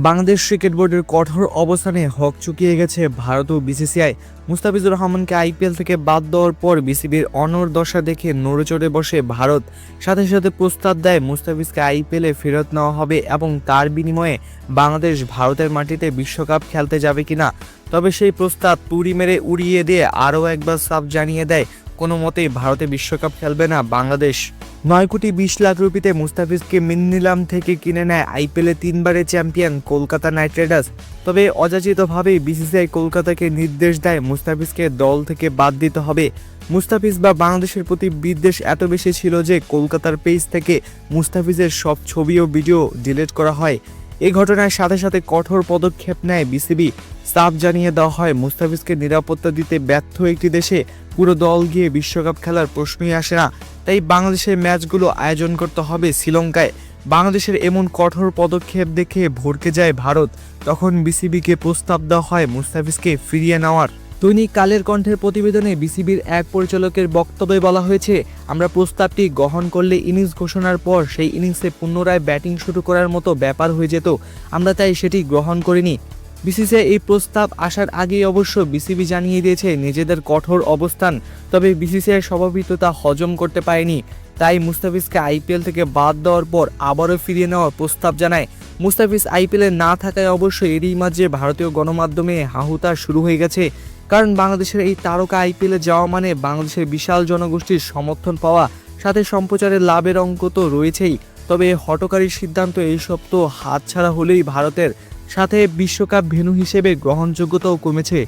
Bangladesh cricket বোর্ডের কঠোর অবস্থানে হক চুকিয়ে গেছে ভারত ও বিসিসিআই। মুস্তাফিজুর রহমানকে আইপিএল থেকে বাদ দেওয়ার পর বিসিবির অনড় দশা দেখে নড়েচড়ে বসে ভারত। সাথে সাথে প্রস্তাব দেয় মুস্তাফিজকে আইপিএলে ফেরত নেওয়া হবে এবং তার বিনিময়ে বাংলাদেশ ভারতের মাটিতে বিশ্বকাপ খেলতে যাবে কিনা। তবে সেই প্রস্তাব তুড়ি মেরে উড়িয়ে দিয়ে আরও একবার সাফ জানিয়ে দেয় কোনো মতেই ভারতে বিশ্বকাপ খেলবে না বাংলাদেশ। 9,20,00,000 রুপিতে মুস্তাফিজকে মিন্নিলাম থেকে কিনে নেয় আইপিএলে 3বারের চ্যাম্পিয়ন কলকাতা নাইট রাইডার্স। তবে অযাচিতভাবেই বিসিসিআই কলকাতাকে নির্দেশ দেয় মুস্তাফিজকে দল থেকে বাদ দিতে হবে। মুস্তাফিজ বা বাংলাদেশের প্রতি বিদ্বেষ এত বেশি ছিল যে কলকাতার পেজ থেকে মুস্তাফিজের সব ছবি ও ভিডিও ডিলিট করা হয়। এই ঘটনার সাথে সাথে কঠোর পদক্ষেপ নেয় বিসিবি। সাফ জানিয়ে দেওয়া হয় মুস্তাফিজকে নিরাপত্তা দিতে ব্যর্থ একটি দেশে পুরো দল গিয়ে বিশ্বকাপ খেলার প্রশ্নই আসে না। তাই বাংলাদেশের ম্যাচগুলো আয়োজন করতে হবে শ্রীলঙ্কায়। বাংলাদেশের এমন কঠোর পদক্ষেপ দেখে ভড়কে যায় ভারত। তখন বিসিবিকে প্রস্তাব দেওয়া হয় মুস্তাফিজকে ফিরিয়ে নেওয়ার। দৈনিক কালের কণ্ঠের প্রতিবেদনে বিসিবির এক পরিচালকের বক্তব্যে বলা হয়েছে, আমরা প্রস্তাবটি গ্রহণ করলে ইনিংস ঘোষণার পর সেই ইনিংসে পুনরায় ব্যাটিং শুরু করার মতো ব্যাপার হয়ে যেত। আমরা তাই সেটি গ্রহণ করিনি। বিসিসিআই এই প্রস্তাব আসার আগেই অবশ্য বিসিবি জানিয়ে দিয়েছে নিজেদের কঠোর অবস্থান। তবে বিসিসিআই সভাপতি তা হজম করতে পারেনি। তাই মুস্তাফিজকে আইপিএল থেকে বাদ দেওয়ার পর আবারও ফিরিয়ে নেওয়ার প্রস্তাব জানায়। মুস্তাফিজ আইপিএলে না থাকায় অবশ্য এরই মাঝে ভারতীয় গণমাধ্যমে হাহুতাশ শুরু হয়ে গেছে। কারণ বাংলাদেশের এই তারকা আইপিএলে যাওয়া মানে বাংলাদেশের বিশাল জনগোষ্ঠীর সমর্থন পাওয়া, সাথে সম্প্রচারের লাভের অঙ্ক তো রয়েছেই। তবে হঠকারী সিদ্ধান্ত এইসব তো হাতছাড়া হলেই ভারতের সাথে বিশ্বকাপ ভেন্যু হিসেবে গ্রহণযোগ্যতাও কমেছে।